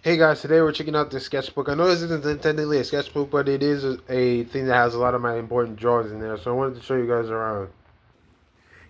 Hey guys, today we're checking out this sketchbook. I know this isn't technically a sketchbook, but it is a thing that has a lot of my important drawings in there, so I wanted to show you guys around.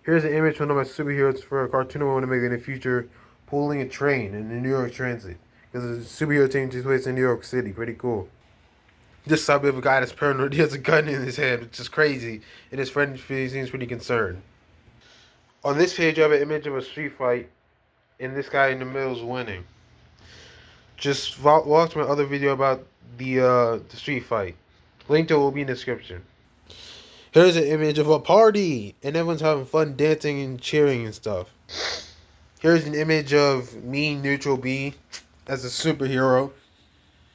Here's an image from one of my superheroes for a cartoon I want to make in the future, pulling a train in the New York Transit. Because the superhero team takes place in New York City, pretty cool. This side we have a guy that's paranoid, he has a gun in his hand, which is crazy, and his friend seems pretty concerned. On this page, I have an image of a street fight, and this guy in the middle is winning. Just watch my other video about the street fight. Link to it will be in the description. Here's an image of a party, and everyone's having fun dancing and cheering and stuff. Here's an image of me, Neutral B, as a superhero.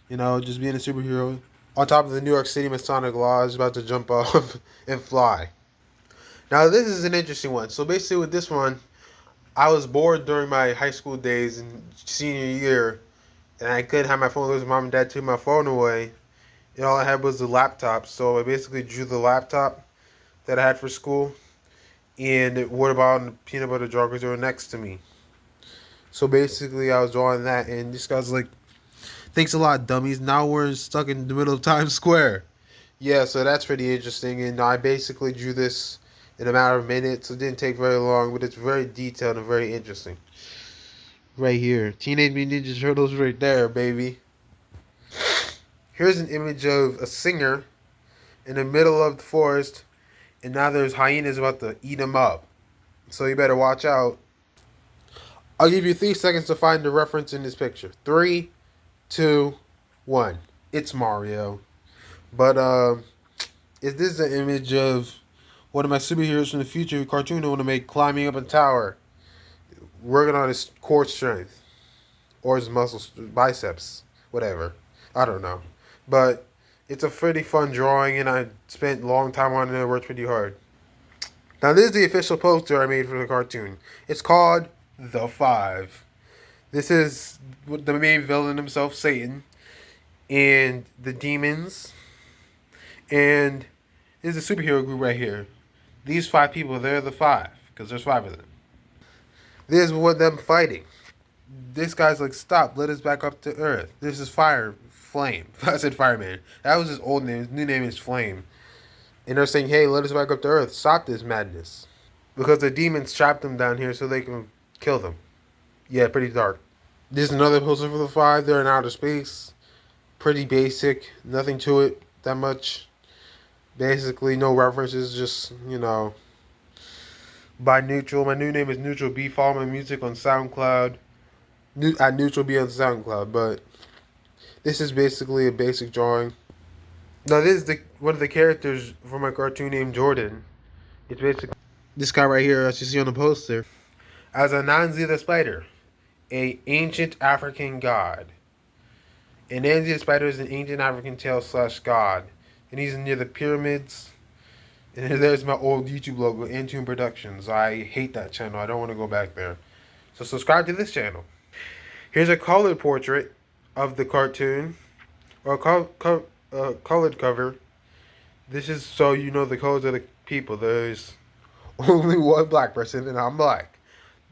You know, just being a superhero. On top of the New York City Masonic Lodge, about to jump off and fly. Now, this is an interesting one. So, basically, with this one, I was bored during my high school days and senior year, and I couldn't have my phone because mom and dad took my phone away. And all I had was the laptop, so I basically drew the laptop that I had for school, and what about the peanut butter jar because they were next to me. So basically, I was drawing that, and this guy's like, "Thanks a lot, dummies. Now we're stuck in the middle of Times Square." Yeah, so that's pretty interesting, and I basically drew this in a matter of minutes. It didn't take very long, but it's very detailed and very interesting. Right here, Teenage Mutant Ninja Turtles, right there, baby. Here's an image of a singer in the middle of the forest, and now there's hyenas about to eat him up. So you better watch out. I'll give you 3 seconds to find the reference in this picture. 3, 2, 1. It's Mario. But is this an image of one of my superheroes from the future cartoon I want to make climbing up a tower, working on his core strength or his muscles, biceps, whatever. I don't know, but it's a pretty fun drawing, and I spent a long time on it. And worked pretty hard. Now this is the official poster I made for the cartoon. It's called The Five. This is the main villain himself, Satan, and the demons, and there's a superhero group right here. These 5 people, they're the 5, because there's 5 of them. This is what them fighting. This guy's like, stop, let us back up to Earth. This is Flame. I said Fireman. That was his old name. His new name is Flame. And they're saying, hey, let us back up to Earth. Stop this madness. Because the demons trapped them down here so they can kill them. Yeah, pretty dark. This is another poster for the 5. They're in outer space. Pretty basic. Nothing to it that much. Basically, no references. Just, by Neutral. My new name is Neutral B. Follow my music on SoundCloud. At Neutral B on SoundCloud. But this is basically a basic drawing. Now, this is one of the characters from my cartoon named Jordan. It's basically this guy right here, as you see on the poster, as Anansi the Spider, a ancient African god. And Anansi the Spider is an ancient African tale / god. And he's near the pyramids. And there's my old YouTube logo, Intune Productions. I hate that channel. I don't want to go back there. So subscribe to this channel. Here's a colored portrait of the cartoon, or a colored cover. This is so you know the colors of the people. There's only one black person, and I'm black.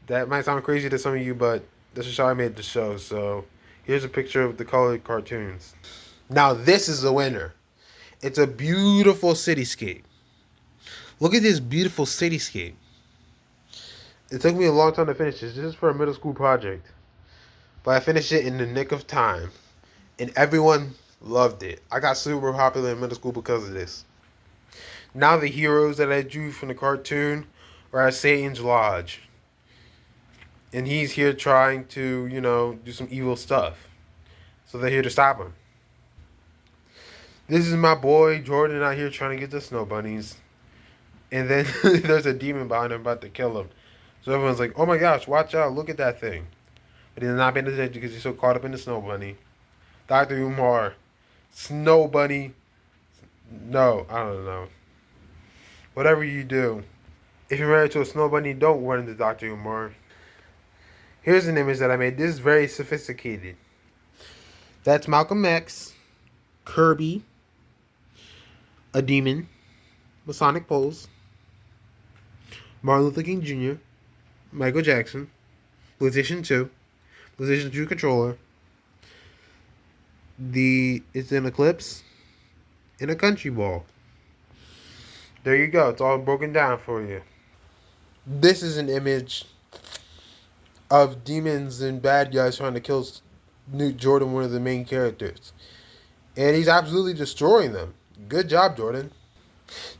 That might sound crazy to some of you, but this is how I made the show. So here's a picture of the colored cartoons. Now this is the winner. It's a beautiful cityscape. Look at this beautiful cityscape. It took me a long time to finish this. This is for a middle school project. But I finished it in the nick of time. And everyone loved it. I got super popular in middle school because of this. Now the heroes that I drew from the cartoon are at Satan's Lodge. And he's here trying to, do some evil stuff. So they're here to stop him. This is my boy Jordan out here trying to get the snow bunnies. And then there's a demon behind him about to kill him. So everyone's like, oh my gosh, watch out, look at that thing. But he's not paying attention because he's so caught up in the snow bunny. Dr. Umar. Snow bunny. No, I don't know. Whatever you do. If you're married to a snow bunny, don't run into Dr. Umar. Here's an image that I made. This is very sophisticated. That's Malcolm X, Kirby, a demon, Masonic poles, Martin Luther King Jr., Michael Jackson, PlayStation 2, PlayStation 2 controller, It's an eclipse in a country ball. There you go. It's all broken down for you. This is an image of demons and bad guys trying to kill Newt Jordan, one of the main characters, and he's absolutely destroying them. Good job, Jordan.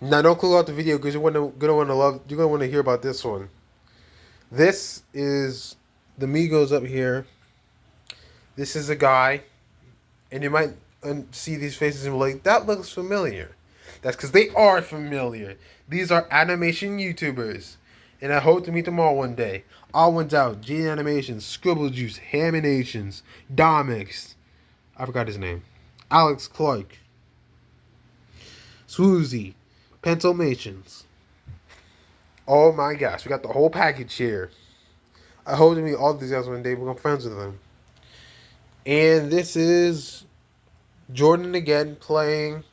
Now don't click out the video because you're gonna want to hear about this one. This is the Migos up here. This is a guy, and you might see these faces and be like, "That looks familiar." That's because they are familiar. These are animation YouTubers, and I hope to meet them all one day. All ones out: Gene Animations, Scribble Juice, Haminations, Domix. I forgot his name. Alex Clark, Swoozy, Pencilmations. Oh my gosh, we got the whole package here. I hope to meet all these guys one day, become friends with them. And this is Jordan again playing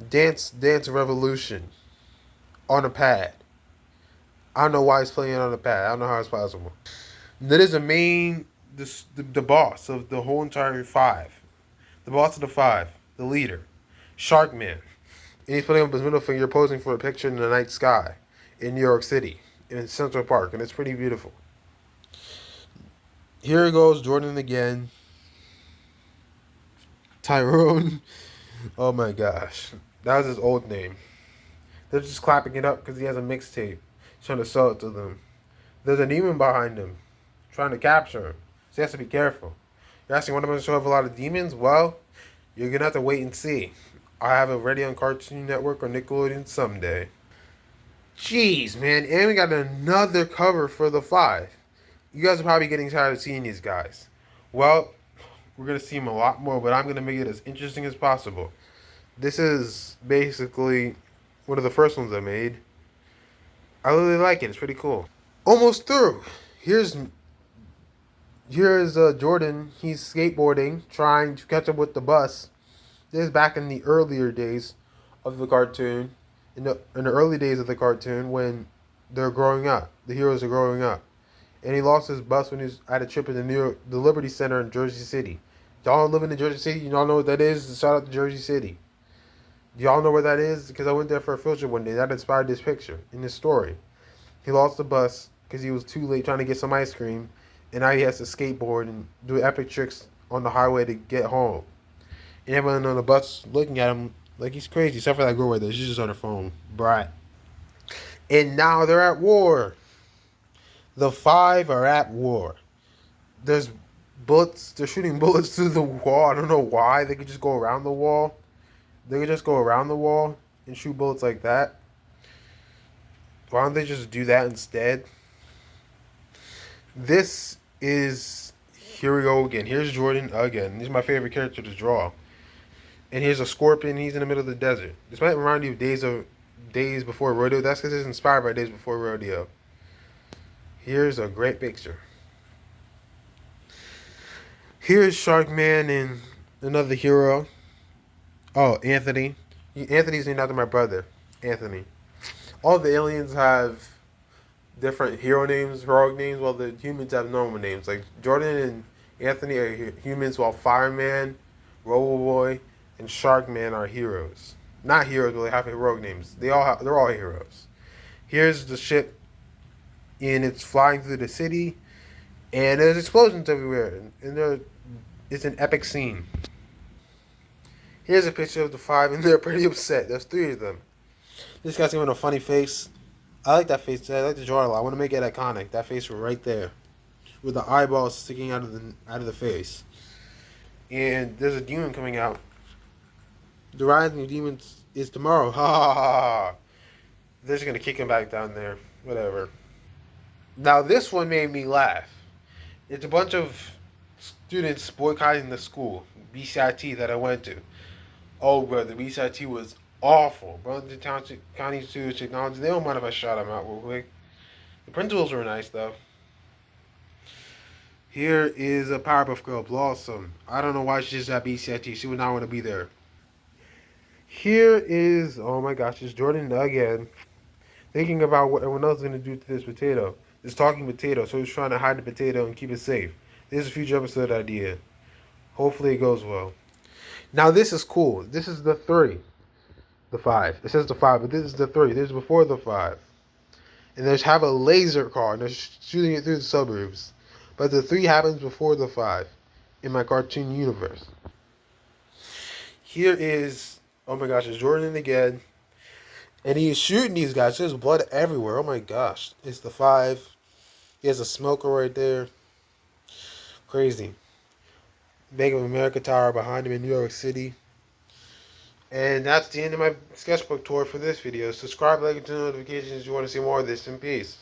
Dance Revolution on a pad. I don't know why he's playing it on a pad. I don't know how it's possible. That is the boss of the whole entire five. The boss of the five. The leader. Sharkman. And he's putting up his middle finger posing for a picture in the night sky in New York City. In Central Park. And it's pretty beautiful. Here goes Jordan again. Tyrone. Oh my gosh. That was his old name. They're just clapping it up because he has a mixtape. Trying to sell it to them. There's a demon behind him. Trying to capture him. So he has to be careful. You're asking when I'm going to show up a lot of demons? Well, you're going to have to wait and see. I have it ready on Cartoon Network or Nickelodeon someday. Jeez, man. And we got another cover for the 5. You guys are probably getting tired of seeing these guys. Well, we're going to see them a lot more, but I'm going to make it as interesting as possible. This is basically one of the first ones I made. I really like it. It's pretty cool. Almost through. Here's Jordan. He's skateboarding, trying to catch up with the bus. This is back in the earlier days of the cartoon. In the early days of the cartoon when they're growing up. The heroes are growing up. And he lost his bus when he was at a trip in the Liberty Center in Jersey City. Y'all living in Jersey City? Y'all know what that is? Shout out to Jersey City. Y'all know where that is? Because I went there for a field trip one day. That inspired this picture in this story. He lost the bus because he was too late trying to get some ice cream. And now he has to skateboard and do epic tricks on the highway to get home. And everyone on the bus looking at him like he's crazy. Except for that girl right there. She's just on her phone. Brat. And now they're at war. The 5 are at war. There's bullets. They're shooting bullets through the wall. I don't know why. They could just go around the wall. They could just go around the wall and shoot bullets like that. Why don't they just do that instead? This is... Here we go again. Here's Jordan again. He's my favorite character to draw. And here's a scorpion. He's in the middle of the desert. This might remind you of Days Before Rodeo. That's because it's inspired by Days Before Rodeo. Here's a great picture. Here's Sharkman and another hero. Oh, Anthony. Anthony's named after my brother, Anthony. All the aliens have different hero names, heroic names, while the humans have normal names. Like Jordan and Anthony are humans, while Fireman, Roboboy, and Sharkman are heroes. Not heroes, but they have heroic names. They're all heroes. Here's the ship, and it's flying through the city, and there's explosions everywhere, and it's an epic scene. Here's a picture of the 5, and they're pretty upset. There's 3 of them. This guy's giving a funny face. I like that face. I like to draw it a lot. I want to make it iconic. That face right there, with the eyeballs sticking out of the face. And there's a demon coming out. The rising of demons is tomorrow. Ha ha ha ha. They're just gonna kick him back down there. Whatever. Now this one made me laugh. It's a bunch of students boycotting the school, BCIT, that I went to. Oh, bro, the BCIT was awful. Burlington County Institute of Technology. They don't mind if I shout them out real quick. The principals were nice, though. Here is a Powerpuff Girl, Blossom. I don't know why she's at BCIT. She would not want to be there. Here is, oh my gosh, it's Jordan again. Thinking about what everyone else is going to do to this potato. This talking potato. So he's trying to hide the potato and keep it safe. This is a future episode idea. Hopefully it goes well. Now this is cool. This is the 3. The 5. It says the 5, but this is the 3. This is before the 5. And there's have a laser car, and they're shooting it through the suburbs. But the 3 happens before the 5 in my cartoon universe. Here is, oh my gosh, it's Jordan again. And he's shooting these guys. There's blood everywhere. Oh my gosh. It's the 5. He has a smoker right there. Crazy. Bank of America Tower behind him in New York City. And that's the end of my sketchbook tour for this video. Subscribe, like, and turn on notifications if you want to see more of this, and peace.